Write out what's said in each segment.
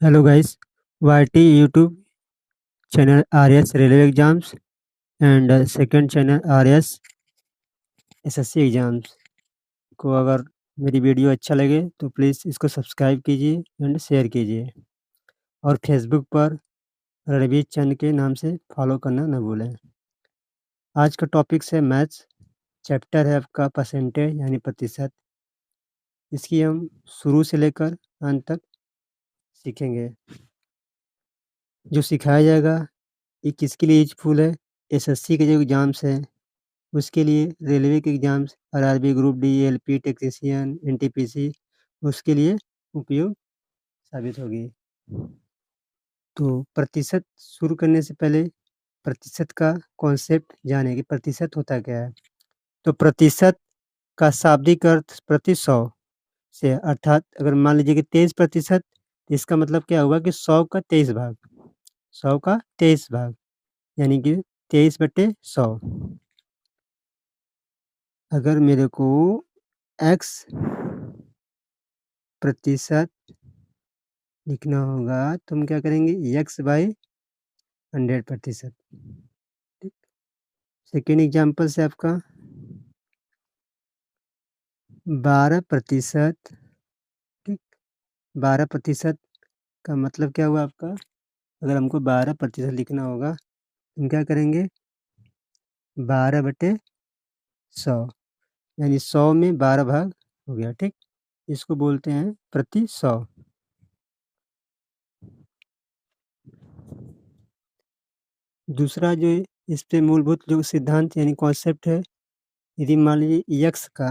Hello guys, YT YouTube channel RS Railway Exams and second channel RS SSC Exams को अगर मेरी video अच्छा लगे तो प्लीज़ इसको सब्सक्राइब कीजिए एंड शेयर कीजिए और फेसबुक पर रणवीर चंद के नाम से फॉलो करना न भूलें। आज का टॉपिक है मैथ्स, चैप्टर है आपका परसेंटेज यानी प्रतिशत। इसकी हम शुरू से लेकर अंत तक सीखेंगे। जो सिखाया जाएगा ये किसके लिए यूजफुल है? एसएससी के जो एग्ज़ाम्स हैं उसके लिए, रेलवे के exams, RRB, group D, LP, technician, NTPC उसके लिए उपयोग साबित होगी। तो प्रतिशत शुरू करने से पहले प्रतिशत का कॉन्सेप्ट जानें कि प्रतिशत होता क्या है। तो प्रतिशत का शाब्दिक अर्थ प्रति 100 से, अर्थात अगर मान लीजिए कि 23%, इसका मतलब क्या हुआ कि 100 का 23 भाग, 100 का 23 भाग यानी कि 23/100। अगर मेरे को x प्रतिशत लिखना होगा तो हम क्या करेंगे, x/100%। ठीक। सेकेंड एग्जाम्पल से आपका 12%। ठीक। 12% का मतलब क्या हुआ आपका? अगर हमको 12% लिखना होगा हम क्या करेंगे, 12/100 यानी 100 में 12 भाग हो गया। ठीक। इसको बोलते हैं प्रति 100। दूसरा जो इस पे मूलभूत जो सिद्धांत यानी कॉन्सेप्ट है, यदि मान लीजिए एक्स का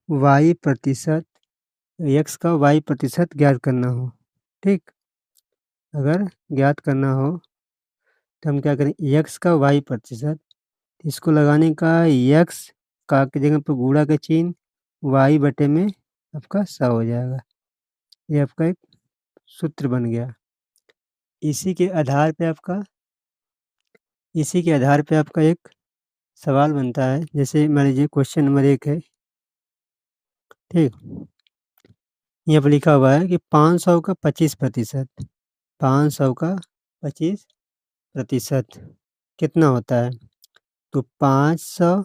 y प्रतिशत ज्ञात करना हो। ठीक। अगर ज्ञात करना हो तो हम क्या करें, x का y प्रतिशत, इसको लगाने का x का की जगह पर गुणा का चिन्ह, y बटे में आपका 100 हो जाएगा। ये आपका एक सूत्र बन गया। इसी के आधार पे आपका एक सवाल बनता है। जैसे मान लीजिए क्वेश्चन नंबर 1 है। ठीक। यहाँ पर लिखा हुआ है कि 500 का 25%, 500 का 25% कितना होता है? तो 500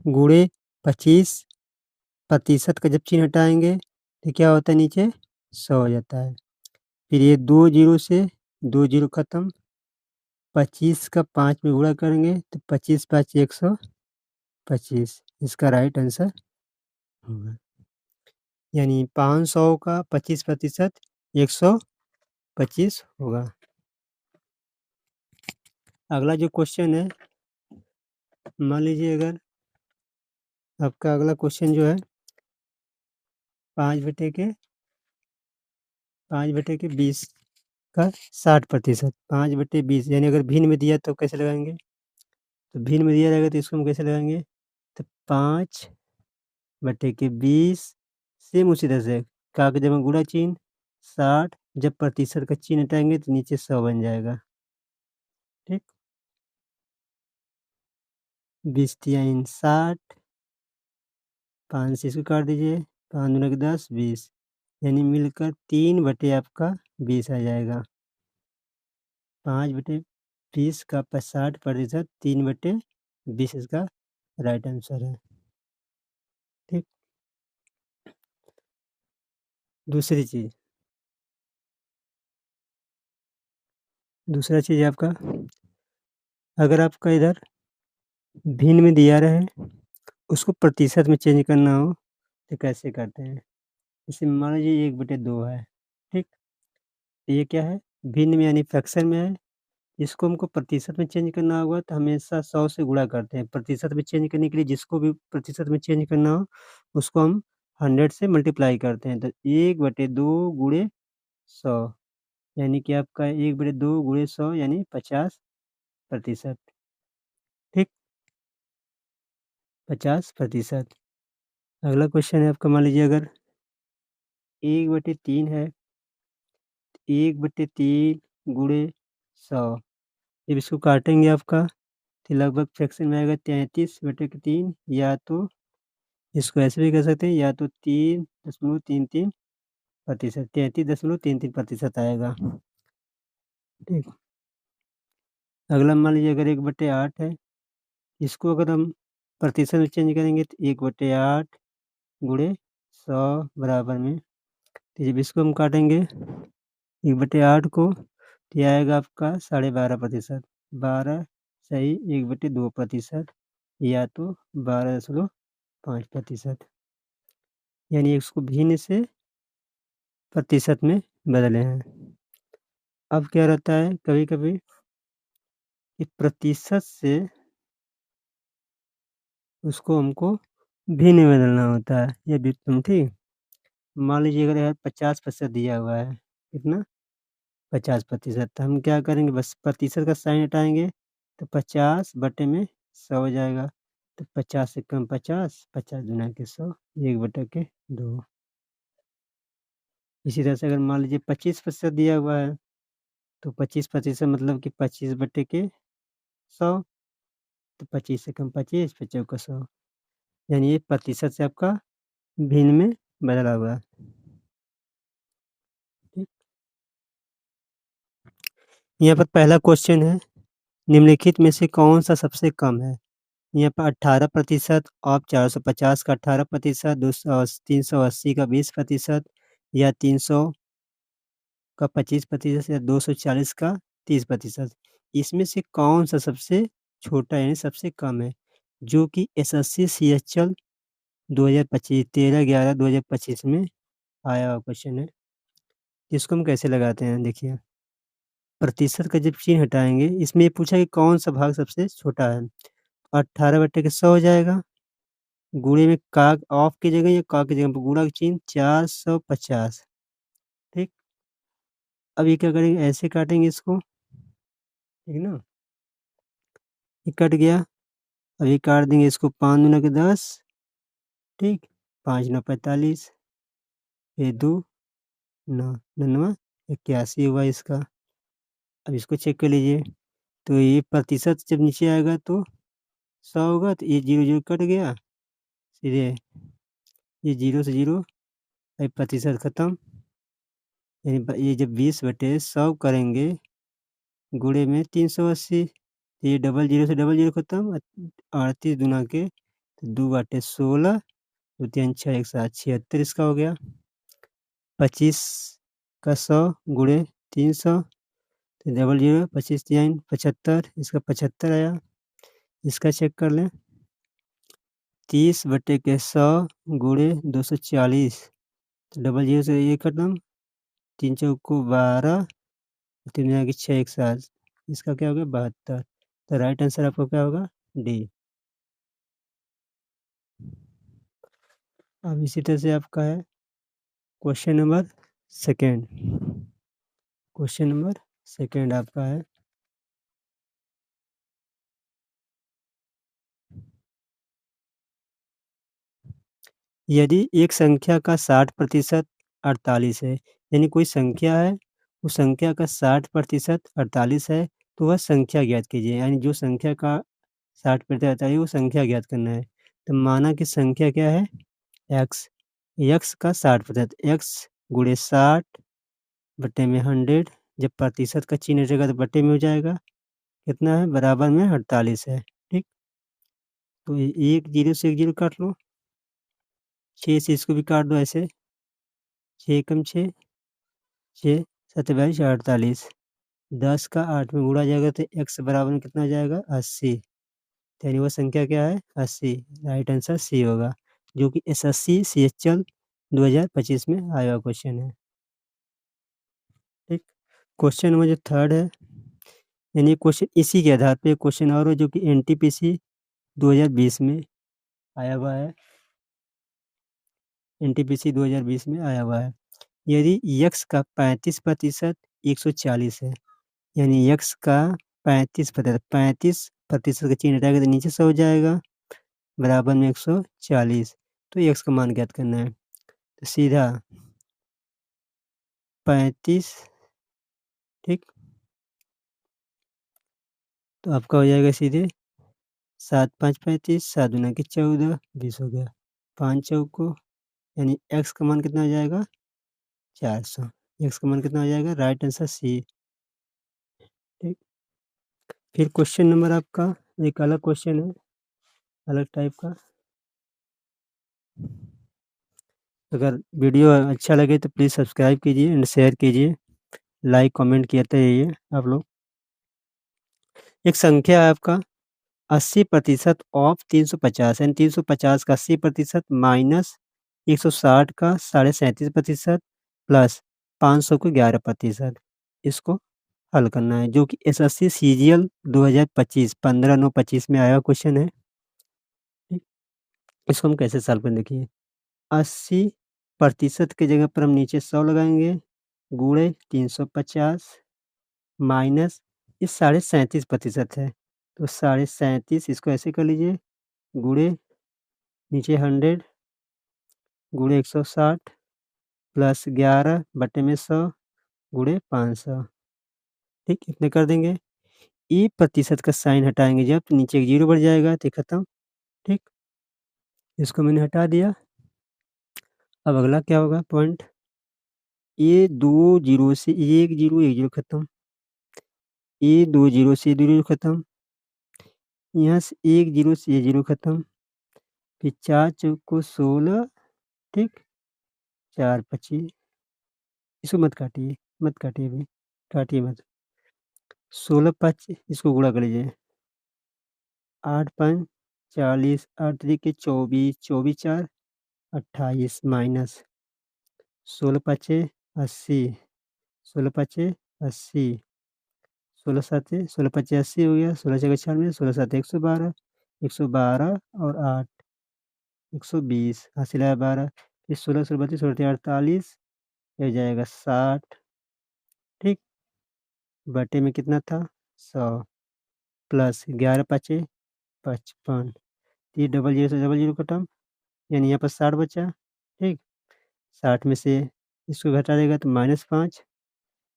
गुणे 25% का जब चिन्ह हटाएंगे तो क्या होता है, नीचे 100 हो जाता है। फिर ये 2 जीरो से 2 जीरो खत्म, 25 का 5 में गुणा करेंगे तो 25 5 125, इसका राइट आंसर होगा। यानी 500 का 25% 125 होगा। अगला जो क्वेश्चन है, मान लीजिए अगर आपका अगला क्वेश्चन जो है 5/20 का 60%, 5/20 यानी अगर भिन्न में दिया तो कैसे लगाएंगे? तो भिन्न में दिया रहेगा तो इसको हम कैसे लगाएंगे? तो 5/20 सेम उसी तरह से का के जब गुणा चिन्ह 60, जब प्रतिशत का चिन्ह हटाएंगे तो नीचे 100 बन जाएगा। ठीक। 20 तियाइन 60, 5 से इसको काट दीजिए, 5 दूना के 10, 20 यानी मिलकर 3 बटे आपका 20 आ जाएगा। 5/20 का 60%, 3/20 इसका राइट आंसर है। ठीक। दूसरा चीज़ आपका, अगर आपका इधर भिन्न में दिया रहे, उसको प्रतिशत में चेंज करना हो तो कैसे करते हैं? जैसे मान लीजिए 1/2 है। ठीक। तो ये क्या है, भिन्न में यानी फ्रैक्शन में है। इसको हमको प्रतिशत में चेंज करना होगा तो हमेशा 100 से गुणा करते हैं। प्रतिशत में चेंज करने के लिए जिसको भी प्रतिशत में चेंज करना हो उसको हम 100 से मल्टीप्लाई करते हैं। तो 1/2 गुणे 100 यानी कि आपका 1/2 गुणे 100 यानी 50%। ठीक। 50%। अगला क्वेश्चन है आपका, मान लीजिए अगर 1/3 है, 1/3 गुणे 100, जब इसको काटेंगे आपका तो लगभग फ्रैक्शन में आएगा 33/3, या तो इसको ऐसे भी कर सकते हैं, या तो 3.33%, 33.33% आएगा। ठीक। अगला मान लीजिए अगर 1/8 है, इसको अगर हम प्रतिशत में चेंज करेंगे तो 1/8 गुणे 100 बराबर में, तो जब इसको हम काटेंगे 1/8 को, तो यह आएगा आपका 12.5%। 12 सही 1/2%, या तो 12.5%, यानी इसको भिन्न से प्रतिशत में बदले हैं। अब क्या रहता है कभी कभी कि प्रतिशत से उसको हमको भिन्न में बदलना होता है, यह व्युत्पन्न। ठीक। मान लीजिए अगर यार 50% दिया हुआ है, कितना 50%, तो हम क्या करेंगे, बस प्रतिशत का साइन हटाएंगे तो 50/100 हो जाएगा। तो 50 से कम 50, 50 गुना के 100, 1/2। इसी तरह से अगर मान लीजिए 25% दिया हुआ है, तो 25% मतलब कि 25/100, तो 25 से कम 25, 25 का 100, यानी ये प्रतिशत से आपका भिन्न में बदला हुआ है। ठीक। यहाँ पर पहला क्वेश्चन है, निम्नलिखित में से कौन सा सबसे कम है। यहाँ पर 18% और 450 का 18%, 380 का 20%, या 300 का 25%, या 240 का 30%। इसमें से कौन सा सबसे छोटा यानी सबसे कम है, जो कि एसएससी सीएचएल 2025 13/11/2025 में आया हुआ क्वेश्चन है। इसको हम कैसे लगाते हैं, देखिए प्रतिशत का जब चिन्ह हटाएंगे, इसमें ये पूछा कि कौन सा भाग सबसे छोटा है। 18/100 हो जाएगा, गुणे में का ऑफ की जगह या का की जगह पर गुणा का चिन्ह 450। ठीक। अब ये क्या करेंगे, ऐसे काटेंगे इसको, ठीक ना, ये कट गया। अब ये काट देंगे इसको 5×10, ठीक, 5×9 = 45, ये 2×9 = 81 हुआ इसका। अब इसको चेक कर लीजिए, तो ये प्रतिशत जब नीचे आएगा तो 100 होगा, तो ये 0 0 कट गया सीधे, ये 0 से 0, ये प्रतिशत खत्म, यानी ये जब 20/100 करेंगे गुणे में 380, ये डबल 0 से डबल 0 खत्म, 38 गुना के, तो 2/16, 2×3 = 6, 176 इसका हो गया। 25 का 100 गुणे 300, तो डबल 0, 25×3 = 75, इसका 75 आया। इसका चेक कर लें, 30/100 गुणे 240, तो डबल 0 से ये खत्म, 3×4 = 12, 3×6 = 160, इसका क्या हो गया 72। तो राइट आंसर आपका क्या होगा, डी। अब इसी तरह से आपका है question number second. Question number second आपका है, यदि एक संख्या का 60% 48 है, यानी कोई संख्या है, उस संख्या का 60% 48 है, तो वह संख्या ज्ञात कीजिए। यानी जो संख्या का 60% 48 है, वो संख्या ज्ञात करना है। तो माना कि संख्या क्या है, एक्स, एक्स का 60%, एक्स गुणे 60 बटे में 100, जब प्रतिशत का चिन्ह हटेगा तो बटे में हो जाएगा, कितना है बराबर में 48 है। ठीक। तो एक 0 से एक 0 काट लो, 6 से इसको भी काट दो ऐसे, 6 कम 6, 6 7 22 48, 10 का 8 में गुणा जाएगा तो x बराबर में कितना हो जाएगा 80, यानी वह संख्या क्या है 80। राइट आंसर सी होगा, जो कि एसएससी सीएचएल 2025 में आया हुआ क्वेश्चन है। ठीक। क्वेश्चन नंबर जो थर्ड है, यानी क्वेश्चन इसी के आधार पे क्वेश्चन और है, जो कि एनटीपीसी 2020 में आया हुआ है, एनटीपीसी 2020 में आया हुआ है। यदि यक्स का 35% 140 है, यानी यक्स का 35% का चिन्ह हटाएगा तो नीचे से हो जाएगा, बराबर में 140, तो यक्स का मान ज्ञात करना है। तो सीधा 35, ठीक, तो आपका हो जाएगा सीधे 7×5 = 35, 7×2 = 14, 20 हो गया। 5 चौको यानी x का मान कितना हो जाएगा 400। x का मान कितना हो जाएगा, राइट आंसर सी। ठीक। फिर क्वेश्चन नंबर आपका एक अलग क्वेश्चन है, अलग टाइप का। अगर वीडियो अच्छा लगे तो प्लीज़ सब्सक्राइब कीजिए एंड शेयर कीजिए, लाइक कमेंट करते रहिए आप लोग। एक संख्या है आपका 80% ऑफ 350 यानी 350 का 80% माइनस 160 का 37.5% प्लस 500 को 11%। इसको हल करना है, जो कि एसएससी सीजीएल 2025 15/9/25 में आया क्वेश्चन है। ठीक। इसको हम कैसे सॉल्व करें, देखिए 80% की जगह पर हम नीचे 100 लगाएंगे, गुणे 350 माइनस ये 37.5% है, तो 37.5 इसको ऐसे कर लीजिए, गुणे नीचे 100 गुणे 160 प्लस 11/100 गुणे 500। ठीक, इतने कर देंगे। ई प्रतिशत का साइन हटाएंगे जब तो नीचे एक जीरो बढ़ जाएगा, तो खत्म। ठीक, इसको मैंने हटा दिया। अब अगला क्या होगा पॉइंट, ये 2 जीरो से एक जीरो खत्म, ये 2 जीरो से 2 जीरो खत्म, यहाँ से 1 जीरो से ये जीरो खत्म, फिर 4 चौको 16। ठीक, 4 25, इसको मत काटिए, मत काटिए अभी, काटिए मत। 16 5 इसको गुणा कर लीजिए, 8 5 40, 8 3 24, 24 4 28 माइनस 16 5 80, 16 5 80, 16 7 16 5 80 हो गया, 16 6 96, 16 7 112, 112 और 8 120, हासिल है 12, फिर 16 16 32 16 48, हो जाएगा 60। ठीक, बटे में कितना था 100 प्लस 11 5 55, ये डबल जीरो से डबल जीरो खत्म, यानी यहाँ पर 60 बचा। ठीक, 60 में से इसको घटा देगा तो -5,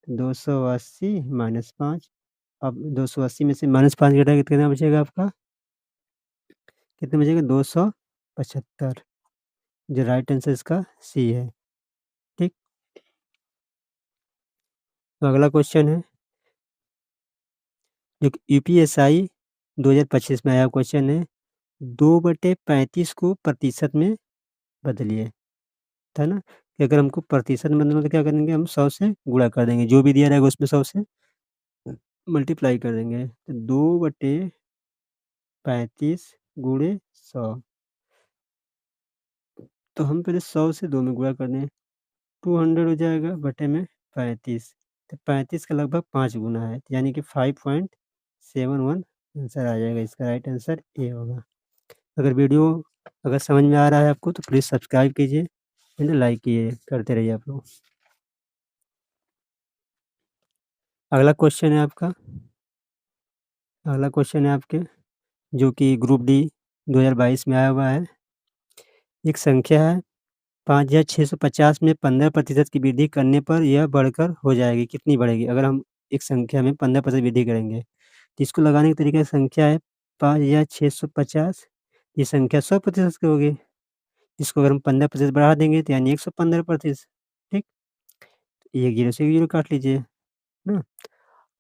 280 -5। अब 280 में से -5 घटाएगा तो कितना बचेगा आपका, कितना बचेगा 275, जो राइट आंसर इसका सी है। ठीक, तो अगला क्वेश्चन है जो कि यूपीएसआई 2025 में आया क्वेश्चन है, 2/35 को प्रतिशत में बदलिए, था ना, कि अगर हमको प्रतिशत में बदलना तो क्या करेंगे, हम 100 से गुणा कर देंगे, जो भी दिया रहेगा उसमें 100 से मल्टीप्लाई कर देंगे, तो 2/35 गुणे 100, तो हम पहले 100 से 2 में गुणा कर दें, 200 हो जाएगा बटे में 35, तो 35 का लगभग 5 गुना है, यानी कि 5.71 आंसर आ जाएगा, इसका राइट आंसर ए होगा। अगर वीडियो अगर समझ में आ रहा है आपको तो प्लीज़ सब्सक्राइब कीजिए एंड लाइक कीजिए, करते रहिए आप लोग। अगला क्वेश्चन है आपका, अगला क्वेश्चन है आपके जो कि ग्रुप डी 2022 में आया हुआ है। एक संख्या है 5650 में 15% की वृद्धि करने पर यह बढ़कर हो जाएगी, कितनी बढ़ेगी, अगर हम एक संख्या में 15% वृद्धि करेंगे तो इसको लगाने का तरीका, संख्या है 5650, ये संख्या 100% की होगी, इसको अगर हम 15% बढ़ा देंगे तो यानी 115%। ठीक, एक जीरो से एक जीरो काट लीजिए ना,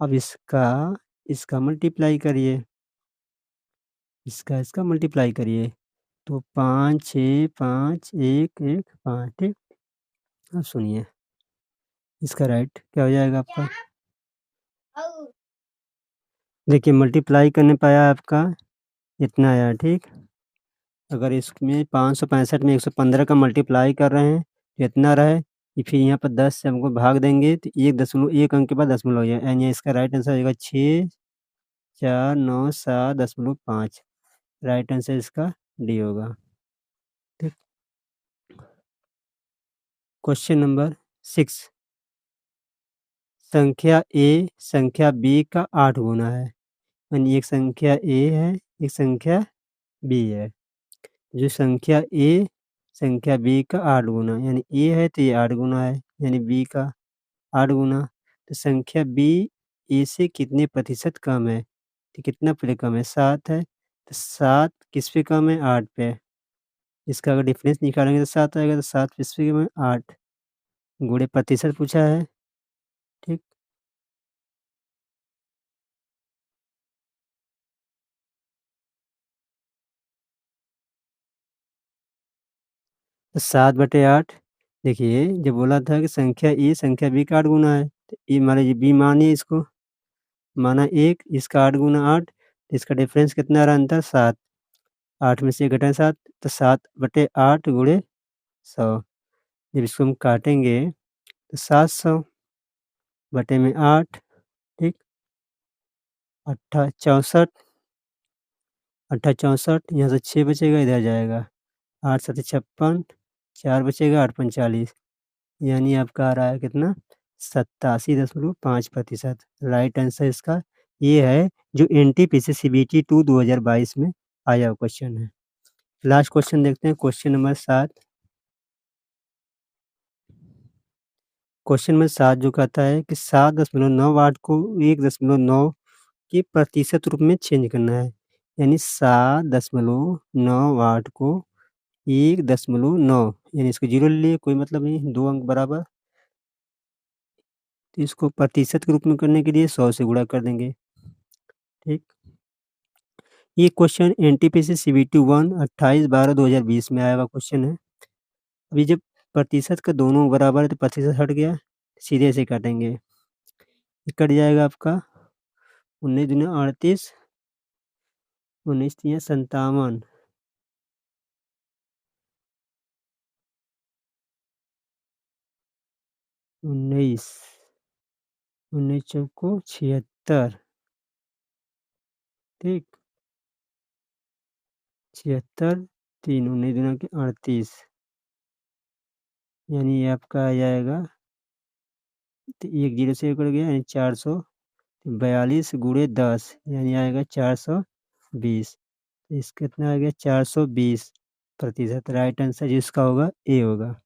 अब इसका इसका मल्टीप्लाई करिए, इसका मल्टीप्लाई करिए, तो 5 6 5 1 1 5। ठीक, अब सुनिए इसका राइट क्या हो जाएगा आपका, देखिए मल्टीप्लाई करने पे आया आपका इतना आया। ठीक, अगर इसमें 565 में 115 का मल्टीप्लाई कर रहे हैं तो इतना रहे, फिर यहाँ पर 10 से हमको भाग देंगे तो 1 अंक के बाद दशमलव हो जाएगा, यानी इसका राइट आंसर हो जाएगा 6 4 9 7 दशमलव 5, राइट आंसर इसका डी होगा। ठीक, क्वेश्चन नंबर 6, संख्या ए संख्या बी का 8 गुना है, यानी एक संख्या ए है एक संख्या बी है, जो संख्या ए संख्या बी का 8 गुना, यानी ए है तो ये 8 गुना है, यानी बी का 8 गुना, तो संख्या बी ए से कितने प्रतिशत कम है, तो कितना पे कम है 7 है, तो 7 किस पे कम है 8 पे, इसका अगर डिफरेंस निकालेंगे तो 7 आएगा, तो 7 फ़ीसदी में 8 गुणे प्रतिशत पूछा है, ठीक? तो 7/8 देखिए, जब बोला था कि संख्या ए संख्या बी का 8 गुना है, तो ए मान लीजिए बी मानिए इसको, माना 1, इसका 8 गुना 8, इसका डिफरेंस कितना आ रहा है अंतर 7, 8 में से 1 घटाएँ 7, तो 7/8 गुणे 100। जब इसको हम काटेंगे तो 700 बटे में 8, ठीक? 64 64 यहाँ से 6 बचेगा, इधर जाएगा, 8 7 56, 4 बचेगा, 8 5 40, यानी आपका आ रहा है कितना 87.5%। राइट आंसर इसका ये है, जो एनटीपीसी सीबीटी 2 2022 में आया हुआ क्वेश्चन है। लास्ट क्वेश्चन देखते हैं, क्वेश्चन नंबर 7। क्वेश्चन नंबर 7 जो कहता है कि 7.9 को 1.9 के प्रतिशत रूप में चेंज करना है, यानी 7.9 को 1.9, यानी इसको 0 ले लिए, कोई मतलब नहीं, 2 अंक बराबर। तो इसको प्रतिशत के रूप में करने के लिए 100 से गुणा कर देंगे, ठीक? ये क्वेश्चन एनटीपीसी सीबीटी 1 28/12/2020 में आया हुआ क्वेश्चन है। अभी जब प्रतिशत का दोनों बराबर है तो प्रतिशत हट गया, सीधे से काटेंगे, ये कट जाएगा आपका 19 दूनी 38, 19 तियां 57, 19 19 चौको 76, ठीक? 76, 3 19 दूना के 38, यानी ये आपका आ जाएगा, तो 1 0 से कट गया, यानी 442 गुणे 10, यानी आएगा 420। इस कितना आ गया 420%। राइट आंसर जिसका होगा ए होगा,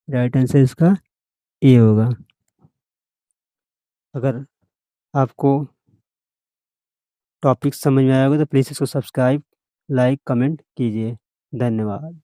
राइट आंसर इसका ए होगा। अगर आपको टॉपिक समझ में आया होगा तो प्लीज़ इसको सब्सक्राइब, लाइक, कमेंट कीजिए। धन्यवाद।